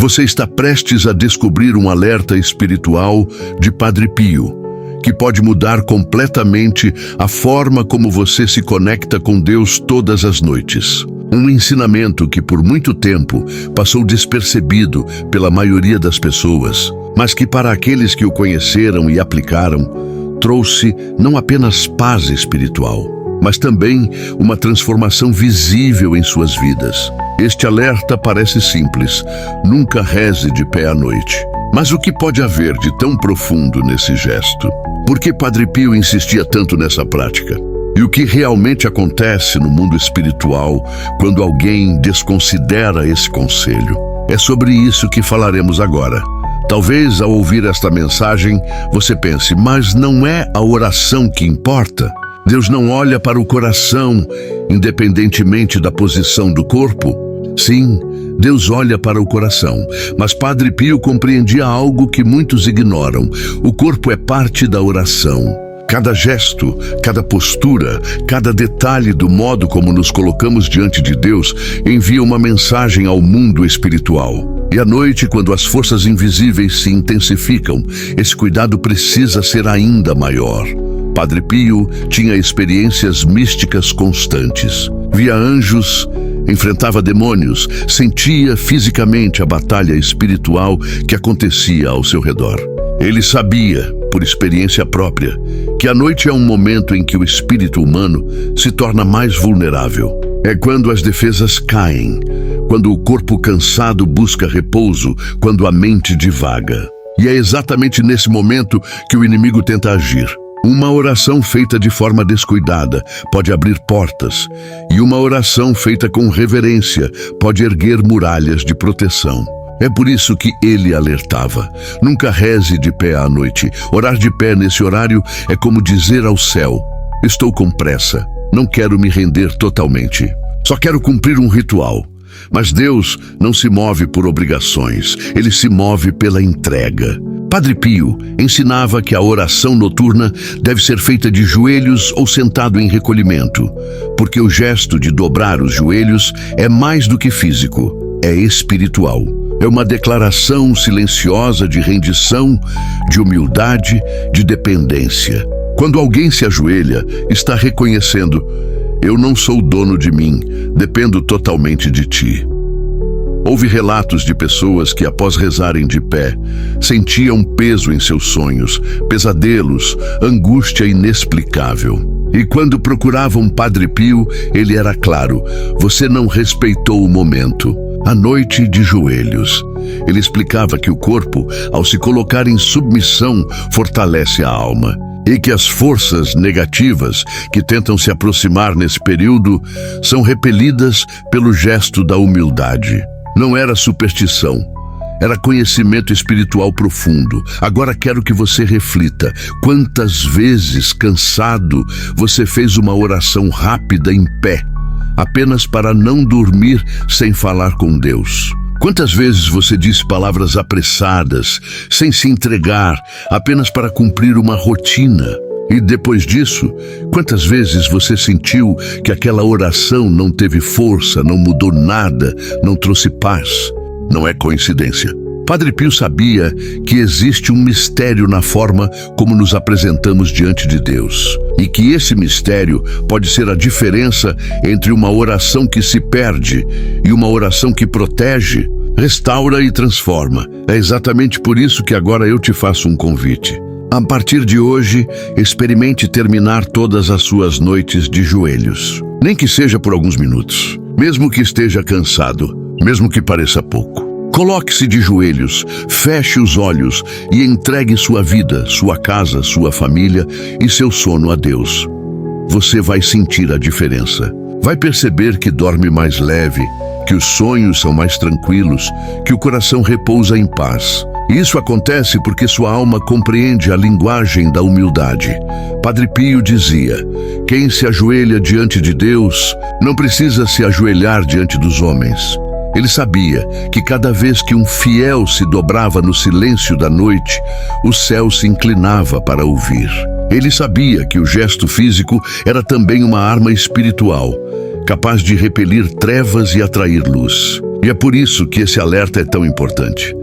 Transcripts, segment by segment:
Você está prestes a descobrir um alerta espiritual de Padre Pio, que pode mudar completamente a forma como você se conecta com Deus todas as noites. Um ensinamento que por muito tempo passou despercebido pela maioria das pessoas, mas que para aqueles que o conheceram e aplicaram, trouxe não apenas paz espiritual, mas também uma transformação visível em suas vidas. Este alerta parece simples: nunca reze de pé à noite. Mas o que pode haver de tão profundo nesse gesto? Por que Padre Pio insistia tanto nessa prática? E o que realmente acontece no mundo espiritual quando alguém desconsidera esse conselho? É sobre isso que falaremos agora. Talvez ao ouvir esta mensagem você pense: mas não é a oração que importa? Deus não olha para o coração, independentemente da posição do corpo? Sim, Deus olha para o coração, mas Padre Pio compreendia algo que muitos ignoram: o corpo é parte da oração. Cada gesto, cada postura, cada detalhe do modo como nos colocamos diante de Deus envia uma mensagem ao mundo espiritual. E à noite, quando as forças invisíveis se intensificam, esse cuidado precisa ser ainda maior. Padre Pio tinha experiências místicas constantes. Via anjos, enfrentava demônios, sentia fisicamente a batalha espiritual que acontecia ao seu redor. Ele sabia, por experiência própria, que a noite é um momento em que o espírito humano se torna mais vulnerável. É quando as defesas caem, quando o corpo cansado busca repouso, quando a mente divaga. E é exatamente nesse momento que o inimigo tenta agir. Uma oração feita de forma descuidada pode abrir portas, e uma oração feita com reverência pode erguer muralhas de proteção. É por isso que ele alertava: nunca reze de pé à noite. Orar de pé nesse horário é como dizer ao céu: estou com pressa, não quero me render totalmente, só quero cumprir um ritual. Mas Deus não se move por obrigações, ele se move pela entrega. Padre Pio ensinava que a oração noturna deve ser feita de joelhos ou sentado em recolhimento, porque o gesto de dobrar os joelhos é mais do que físico, é espiritual. É uma declaração silenciosa de rendição, de humildade, de dependência. Quando alguém se ajoelha, está reconhecendo: eu não sou dono de mim, dependo totalmente de ti. Houve relatos de pessoas que, após rezarem de pé, sentiam peso em seus sonhos, pesadelos, angústia inexplicável. E quando procuravam Padre Pio, ele era claro: você não respeitou o momento. A noite de joelhos. Ele explicava que o corpo, ao se colocar em submissão, fortalece a alma. E que as forças negativas que tentam se aproximar nesse período são repelidas pelo gesto da humildade. Não era superstição, era conhecimento espiritual profundo. Agora quero que você reflita: quantas vezes, cansado, você fez uma oração rápida em pé, apenas para não dormir sem falar com Deus? Quantas vezes você disse palavras apressadas, sem se entregar, apenas para cumprir uma rotina? E depois disso, quantas vezes você sentiu que aquela oração não teve força, não mudou nada, não trouxe paz? Não é coincidência. Padre Pio sabia que existe um mistério na forma como nos apresentamos diante de Deus, e que esse mistério pode ser a diferença entre uma oração que se perde e uma oração que protege, restaura e transforma. É exatamente por isso que agora eu te faço um convite. A partir de hoje, experimente terminar todas as suas noites de joelhos, nem que seja por alguns minutos, mesmo que esteja cansado, mesmo que pareça pouco. Coloque-se de joelhos, feche os olhos e entregue sua vida, sua casa, sua família e seu sono a Deus. Você vai sentir a diferença. Vai perceber que dorme mais leve, que os sonhos são mais tranquilos, que o coração repousa em paz. E isso acontece porque sua alma compreende a linguagem da humildade. Padre Pio dizia: quem se ajoelha diante de Deus não precisa se ajoelhar diante dos homens. Ele sabia que cada vez que um fiel se dobrava no silêncio da noite, o céu se inclinava para ouvir. Ele sabia que o gesto físico era também uma arma espiritual, capaz de repelir trevas e atrair luz. E é por isso que esse alerta é tão importante.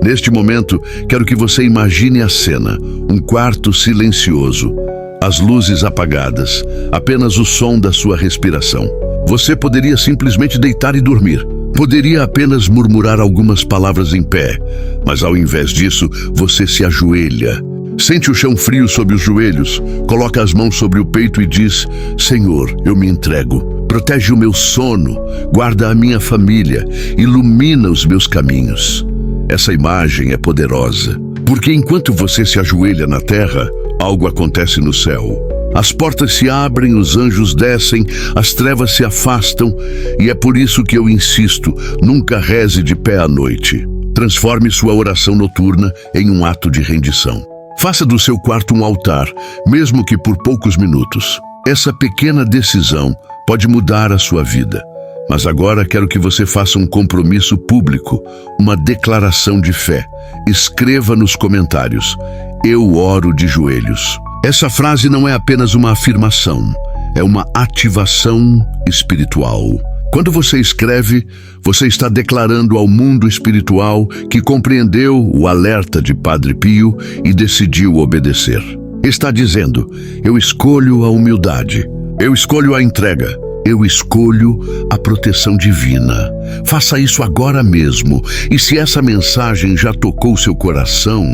Neste momento, quero que você imagine a cena, um quarto silencioso, as luzes apagadas, apenas o som da sua respiração. Você poderia simplesmente deitar e dormir. Poderia apenas murmurar algumas palavras em pé, mas ao invés disso, você se ajoelha. Sente o chão frio sob os joelhos, coloca as mãos sobre o peito e diz: Senhor, eu me entrego. Protege o meu sono, guarda a minha família, ilumina os meus caminhos. Essa imagem é poderosa, porque enquanto você se ajoelha na terra, algo acontece no céu. As portas se abrem, os anjos descem, as trevas se afastam, e é por isso que eu insisto, nunca reze de pé à noite. Transforme sua oração noturna em um ato de rendição. Faça do seu quarto um altar, mesmo que por poucos minutos. Essa pequena decisão pode mudar a sua vida. Mas agora quero que você faça um compromisso público, uma declaração de fé. Escreva nos comentários: eu oro de joelhos. Essa frase não é apenas uma afirmação, é uma ativação espiritual. Quando você escreve, você está declarando ao mundo espiritual que compreendeu o alerta de Padre Pio e decidiu obedecer. Está dizendo: eu escolho a humildade, eu escolho a entrega, eu escolho a proteção divina. Faça isso agora mesmo. E se essa mensagem já tocou seu coração,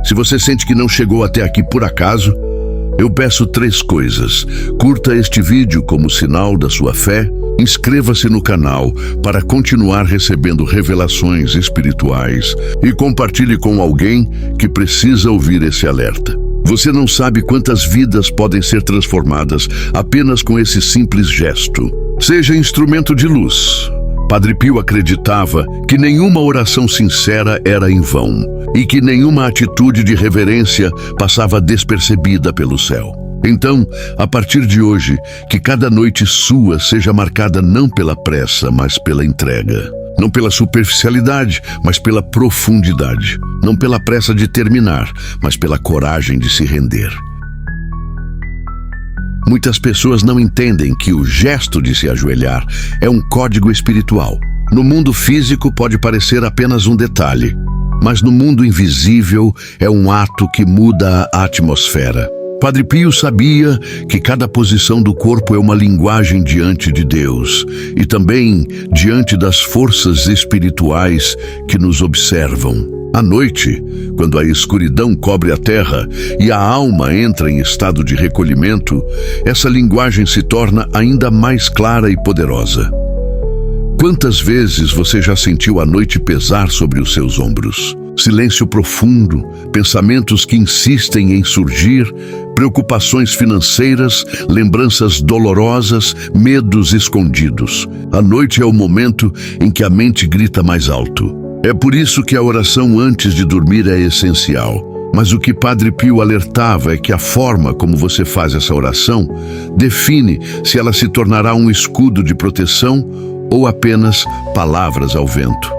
se você sente que não chegou até aqui por acaso, eu peço 3 coisas. Curta este vídeo como sinal da sua fé. Inscreva-se no canal para continuar recebendo revelações espirituais e compartilhe com alguém que precisa ouvir esse alerta. Você não sabe quantas vidas podem ser transformadas apenas com esse simples gesto. Seja instrumento de luz. Padre Pio acreditava que nenhuma oração sincera era em vão e que nenhuma atitude de reverência passava despercebida pelo céu. Então, a partir de hoje, que cada noite sua seja marcada não pela pressa, mas pela entrega. Não pela superficialidade, mas pela profundidade. Não pela pressa de terminar, mas pela coragem de se render. Muitas pessoas não entendem que o gesto de se ajoelhar é um código espiritual. No mundo físico pode parecer apenas um detalhe, mas no mundo invisível é um ato que muda a atmosfera. Padre Pio sabia que cada posição do corpo é uma linguagem diante de Deus e também diante das forças espirituais que nos observam. À noite, quando a escuridão cobre a terra e a alma entra em estado de recolhimento, essa linguagem se torna ainda mais clara e poderosa. Quantas vezes você já sentiu a noite pesar sobre os seus ombros? Silêncio profundo, pensamentos que insistem em surgir, preocupações financeiras, lembranças dolorosas, medos escondidos. A noite é o momento em que a mente grita mais alto. É por isso que a oração antes de dormir é essencial. Mas o que Padre Pio alertava é que a forma como você faz essa oração define se ela se tornará um escudo de proteção ou apenas palavras ao vento.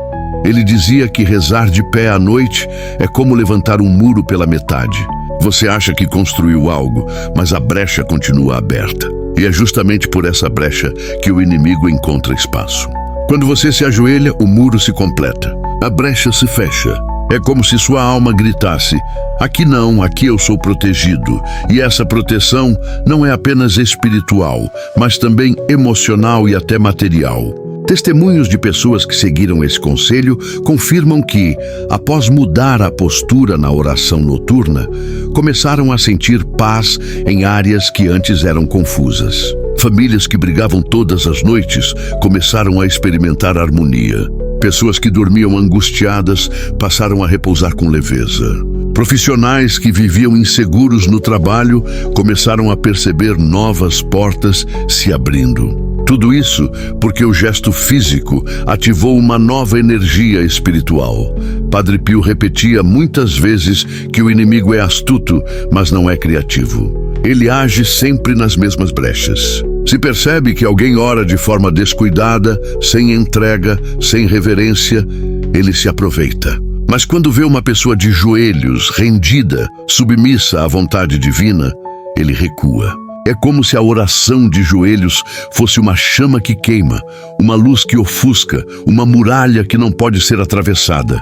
Ele dizia que rezar de pé à noite é como levantar um muro pela metade. Você acha que construiu algo, mas a brecha continua aberta. E é justamente por essa brecha que o inimigo encontra espaço. Quando você se ajoelha, o muro se completa. A brecha se fecha. É como se sua alma gritasse: aqui não, aqui eu sou protegido. E essa proteção não é apenas espiritual, mas também emocional e até material. Testemunhos de pessoas que seguiram esse conselho confirmam que, após mudar a postura na oração noturna, começaram a sentir paz em áreas que antes eram confusas. Famílias que brigavam todas as noites começaram a experimentar harmonia. Pessoas que dormiam angustiadas passaram a repousar com leveza. Profissionais que viviam inseguros no trabalho começaram a perceber novas portas se abrindo. Tudo isso porque o gesto físico ativou uma nova energia espiritual. Padre Pio repetia muitas vezes que o inimigo é astuto, mas não é criativo. Ele age sempre nas mesmas brechas. Se percebe que alguém ora de forma descuidada, sem entrega, sem reverência, ele se aproveita. Mas quando vê uma pessoa de joelhos, rendida, submissa à vontade divina, ele recua. É como se a oração de joelhos fosse uma chama que queima, uma luz que ofusca, uma muralha que não pode ser atravessada.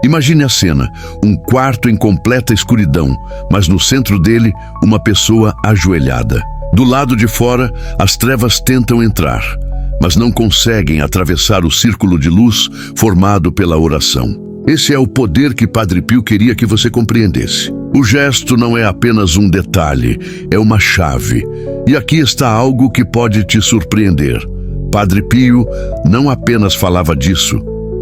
Imagine a cena, um quarto em completa escuridão, mas no centro dele, uma pessoa ajoelhada. Do lado de fora, as trevas tentam entrar, mas não conseguem atravessar o círculo de luz formado pela oração. Esse é o poder que Padre Pio queria que você compreendesse. O gesto não é apenas um detalhe, é uma chave. E aqui está algo que pode te surpreender. Padre Pio não apenas falava disso,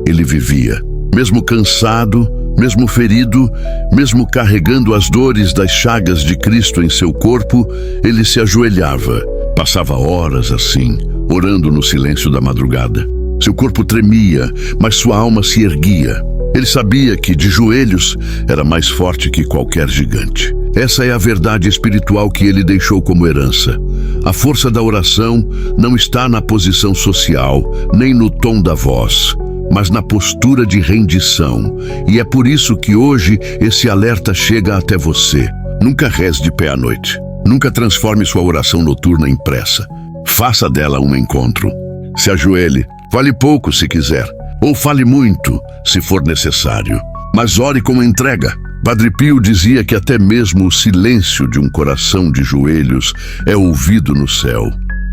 ele vivia. Mesmo cansado, mesmo ferido, mesmo carregando as dores das chagas de Cristo em seu corpo, ele se ajoelhava. Passava horas assim, orando no silêncio da madrugada. Seu corpo tremia, mas sua alma se erguia. Ele sabia que, de joelhos, era mais forte que qualquer gigante. Essa é a verdade espiritual que ele deixou como herança. A força da oração não está na posição social, nem no tom da voz, mas na postura de rendição. E é por isso que hoje esse alerta chega até você. Nunca reze de pé à noite. Nunca transforme sua oração noturna em pressa. Faça dela um encontro. Se ajoelhe. Fale pouco se quiser, ou fale muito se for necessário. Mas ore com entrega. Padre Pio dizia que até mesmo o silêncio de um coração de joelhos é ouvido no céu.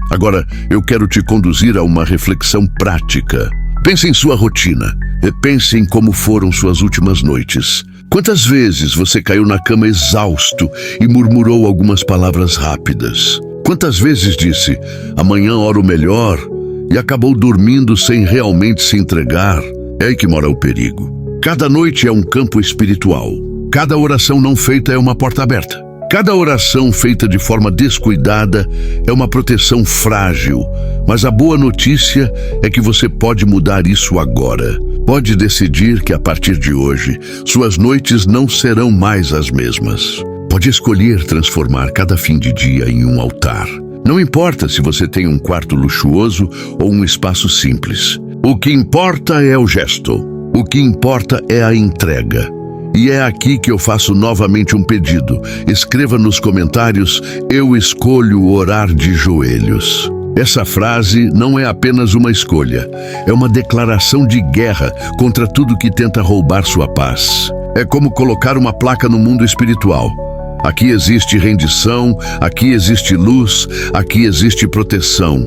Agora, eu quero te conduzir a uma reflexão prática. Pense em sua rotina. E pense em como foram suas últimas noites. Quantas vezes você caiu na cama exausto e murmurou algumas palavras rápidas? Quantas vezes disse, amanhã oro melhor, e acabou dormindo sem realmente se entregar? É aí que mora o perigo. Cada noite é um campo espiritual. Cada oração não feita é uma porta aberta. Cada oração feita de forma descuidada é uma proteção frágil. Mas a boa notícia é que você pode mudar isso agora. Pode decidir que a partir de hoje, suas noites não serão mais as mesmas. Pode escolher transformar cada fim de dia em um altar. Não importa se você tem um quarto luxuoso ou um espaço simples. O que importa é o gesto. O que importa é a entrega. E é aqui que eu faço novamente um pedido. Escreva nos comentários, eu escolho orar de joelhos. Essa frase não é apenas uma escolha. É uma declaração de guerra contra tudo que tenta roubar sua paz. É como colocar uma placa no mundo espiritual. Aqui existe rendição, aqui existe luz, aqui existe proteção.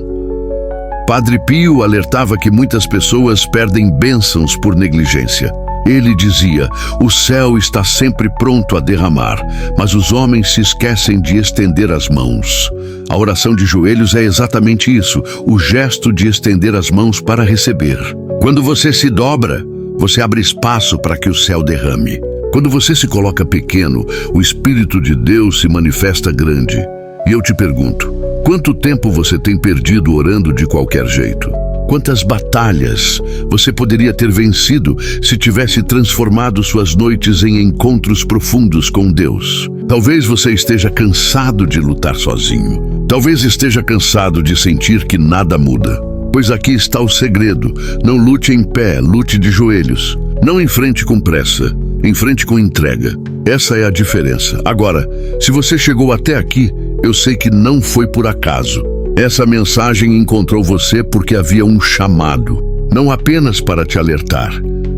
Padre Pio alertava que muitas pessoas perdem bênçãos por negligência. Ele dizia, o céu está sempre pronto a derramar, mas os homens se esquecem de estender as mãos. A oração de joelhos é exatamente isso, o gesto de estender as mãos para receber. Quando você se dobra, você abre espaço para que o céu derrame. Quando você se coloca pequeno, o Espírito de Deus se manifesta grande. E eu te pergunto, quanto tempo você tem perdido orando de qualquer jeito? Quantas batalhas você poderia ter vencido se tivesse transformado suas noites em encontros profundos com Deus? Talvez você esteja cansado de lutar sozinho. Talvez esteja cansado de sentir que nada muda. Pois aqui está o segredo. Não lute em pé, lute de joelhos. Não enfrente com pressa, enfrente com entrega. Essa é a diferença. Agora, se você chegou até aqui, eu sei que não foi por acaso. Essa mensagem encontrou você porque havia um chamado, não apenas para te alertar,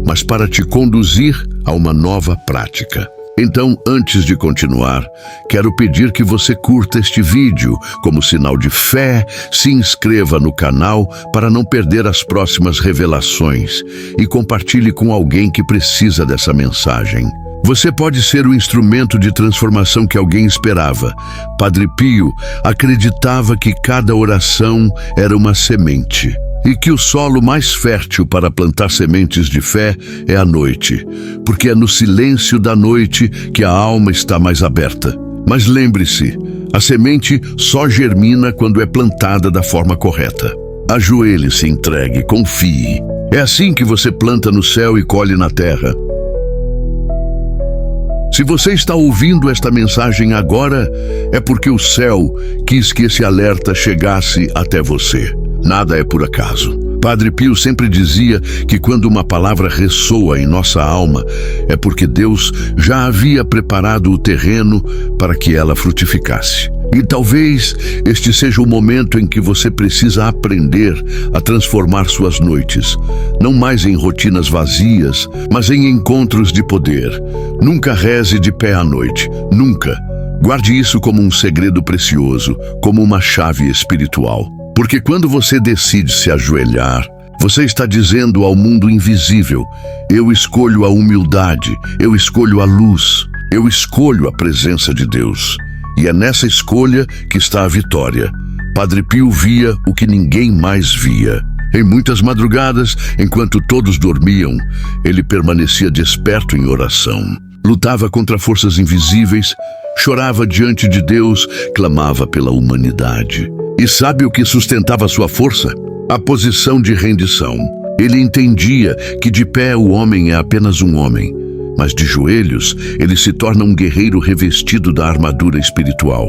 mas para te conduzir a uma nova prática. Então, antes de continuar, quero pedir que você curta este vídeo como sinal de fé, se inscreva no canal para não perder as próximas revelações e compartilhe com alguém que precisa dessa mensagem. Você pode ser o instrumento de transformação que alguém esperava. Padre Pio acreditava que cada oração era uma semente e que o solo mais fértil para plantar sementes de fé é a noite, porque é no silêncio da noite que a alma está mais aberta. Mas lembre-se, a semente só germina quando é plantada da forma correta. Ajoelhe-se, entregue, confie. É assim que você planta no céu e colhe na terra. Se você está ouvindo esta mensagem agora, é porque o céu quis que esse alerta chegasse até você. Nada é por acaso. Padre Pio sempre dizia que quando uma palavra ressoa em nossa alma, é porque Deus já havia preparado o terreno para que ela frutificasse. E talvez este seja o momento em que você precisa aprender a transformar suas noites, não mais em rotinas vazias, mas em encontros de poder. Nunca reze de pé à noite, nunca. Guarde isso como um segredo precioso, como uma chave espiritual. Porque quando você decide se ajoelhar, você está dizendo ao mundo invisível: eu escolho a humildade, eu escolho a luz, eu escolho a presença de Deus. E é nessa escolha que está a vitória. Padre Pio via o que ninguém mais via. Em muitas madrugadas, enquanto todos dormiam, ele permanecia desperto em oração. Lutava contra forças invisíveis, chorava diante de Deus, clamava pela humanidade. E sabe o que sustentava sua força? A posição de rendição. Ele entendia que de pé o homem é apenas um homem, mas de joelhos ele se torna um guerreiro revestido da armadura espiritual.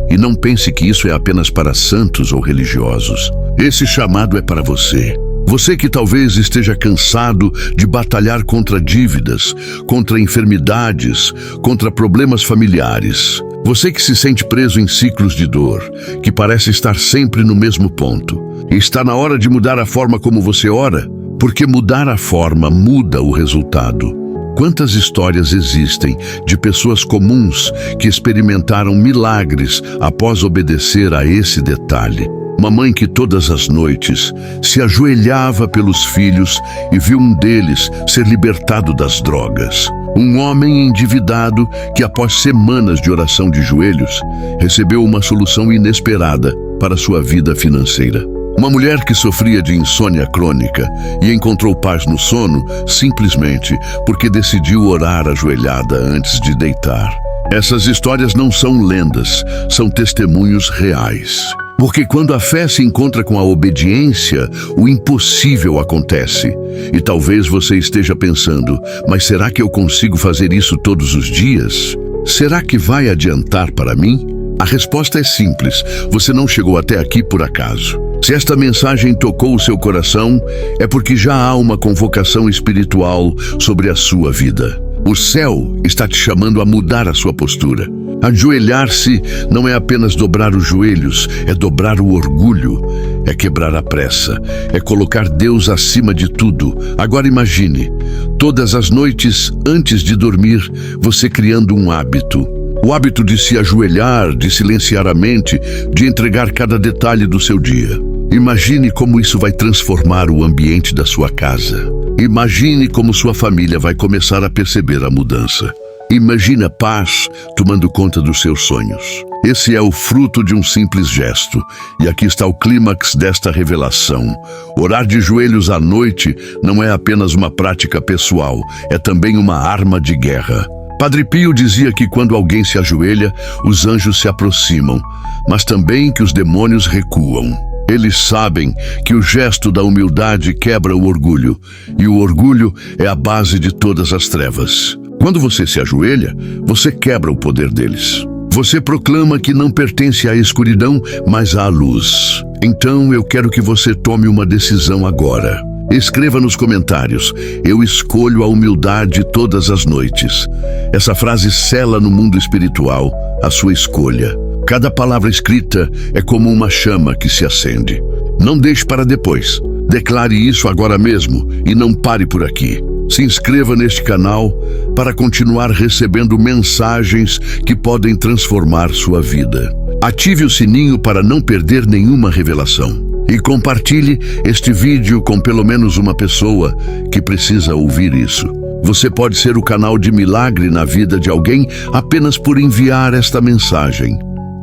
E não pense que isso é apenas para santos ou religiosos. Esse chamado é para você. Você que talvez esteja cansado de batalhar contra dívidas, contra enfermidades, contra problemas familiares. Você que se sente preso em ciclos de dor, que parece estar sempre no mesmo ponto. Está na hora de mudar a forma como você ora, porque mudar a forma muda o resultado. Quantas histórias existem de pessoas comuns que experimentaram milagres após obedecer a esse detalhe? Uma mãe que todas as noites se ajoelhava pelos filhos e viu um deles ser libertado das drogas. Um homem endividado que, após semanas de oração de joelhos, recebeu uma solução inesperada para sua vida financeira. Uma mulher que sofria de insônia crônica e encontrou paz no sono simplesmente porque decidiu orar ajoelhada antes de deitar. Essas histórias não são lendas, são testemunhos reais. Porque quando a fé se encontra com a obediência, o impossível acontece. E talvez você esteja pensando: mas será que eu consigo fazer isso todos os dias? Será que vai adiantar para mim? A resposta é simples: você não chegou até aqui por acaso. Se esta mensagem tocou o seu coração, é porque já há uma convocação espiritual sobre a sua vida. O céu está te chamando a mudar a sua postura. Ajoelhar-se não é apenas dobrar os joelhos, é dobrar o orgulho, é quebrar a pressa, é colocar Deus acima de tudo. Agora imagine, todas as noites antes de dormir, você criando um hábito. O hábito de se ajoelhar, de silenciar a mente, de entregar cada detalhe do seu dia. Imagine como isso vai transformar o ambiente da sua casa. Imagine como sua família vai começar a perceber a mudança. Imagine a paz tomando conta dos seus sonhos. Esse é o fruto de um simples gesto. E aqui está o clímax desta revelação. Orar de joelhos à noite não é apenas uma prática pessoal, é também uma arma de guerra. Padre Pio dizia que quando alguém se ajoelha, os anjos se aproximam, mas também que os demônios recuam. Eles sabem que o gesto da humildade quebra o orgulho, e o orgulho é a base de todas as trevas. Quando você se ajoelha, você quebra o poder deles. Você proclama que não pertence à escuridão, mas à luz. Então eu quero que você tome uma decisão agora. Escreva nos comentários: eu escolho a humildade todas as noites. Essa frase sela no mundo espiritual a sua escolha. Cada palavra escrita é como uma chama que se acende. Não deixe para depois. Declare isso agora mesmo e não pare por aqui. Se inscreva neste canal para continuar recebendo mensagens que podem transformar sua vida. Ative o sininho para não perder nenhuma revelação. E compartilhe este vídeo com pelo menos uma pessoa que precisa ouvir isso. Você pode ser o canal de milagre na vida de alguém apenas por enviar esta mensagem.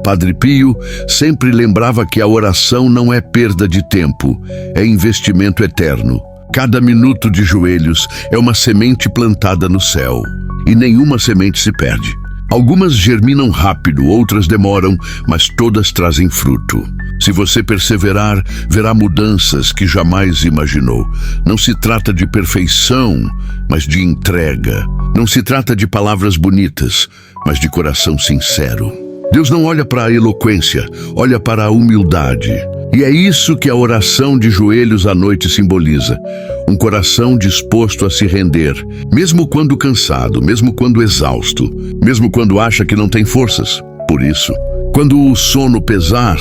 Padre Pio sempre lembrava que a oração não é perda de tempo, é investimento eterno. Cada minuto de joelhos é uma semente plantada no céu, e nenhuma semente se perde. Algumas germinam rápido, outras demoram, mas todas trazem fruto. Se você perseverar, verá mudanças que jamais imaginou. Não se trata de perfeição, mas de entrega. Não se trata de palavras bonitas, mas de coração sincero. Deus não olha para a eloquência, olha para a humildade. E é isso que a oração de joelhos à noite simboliza. Um coração disposto a se render, mesmo quando cansado, mesmo quando exausto, mesmo quando acha que não tem forças. Por isso, Quando o sono pesar,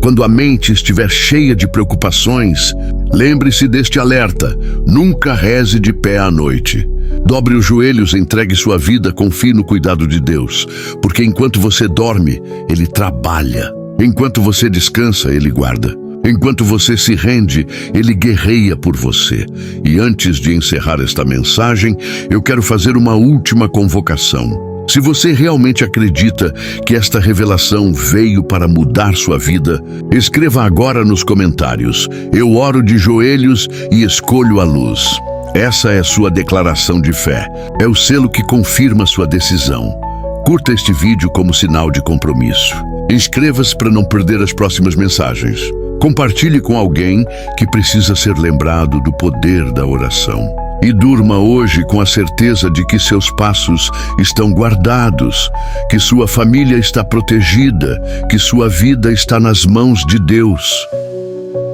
quando a mente estiver cheia de preocupações, lembre-se deste alerta: nunca reze de pé à noite. Dobre os joelhos, entregue sua vida, confie no cuidado de Deus, porque enquanto você dorme, Ele trabalha. Enquanto você descansa, Ele guarda. Enquanto você se rende, Ele guerreia por você. E antes de encerrar esta mensagem, eu quero fazer uma última convocação. Se você realmente acredita que esta revelação veio para mudar sua vida, escreva agora nos comentários: eu oro de joelhos e escolho a luz. Essa é sua declaração de fé. É o selo que confirma sua decisão. Curta este vídeo como sinal de compromisso. Inscreva-se para não perder as próximas mensagens. Compartilhe com alguém que precisa ser lembrado do poder da oração. E durma hoje com a certeza de que seus passos estão guardados, que sua família está protegida, que sua vida está nas mãos de Deus.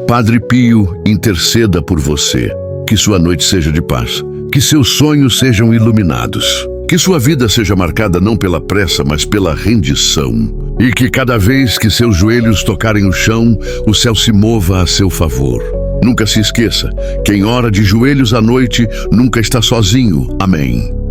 Padre Pio interceda por você. Que sua noite seja de paz, que seus sonhos sejam iluminados, que sua vida seja marcada não pela pressa, mas pela rendição, e que cada vez que seus joelhos tocarem o chão, o céu se mova a seu favor. Nunca se esqueça, quem ora de joelhos à noite nunca está sozinho. Amém.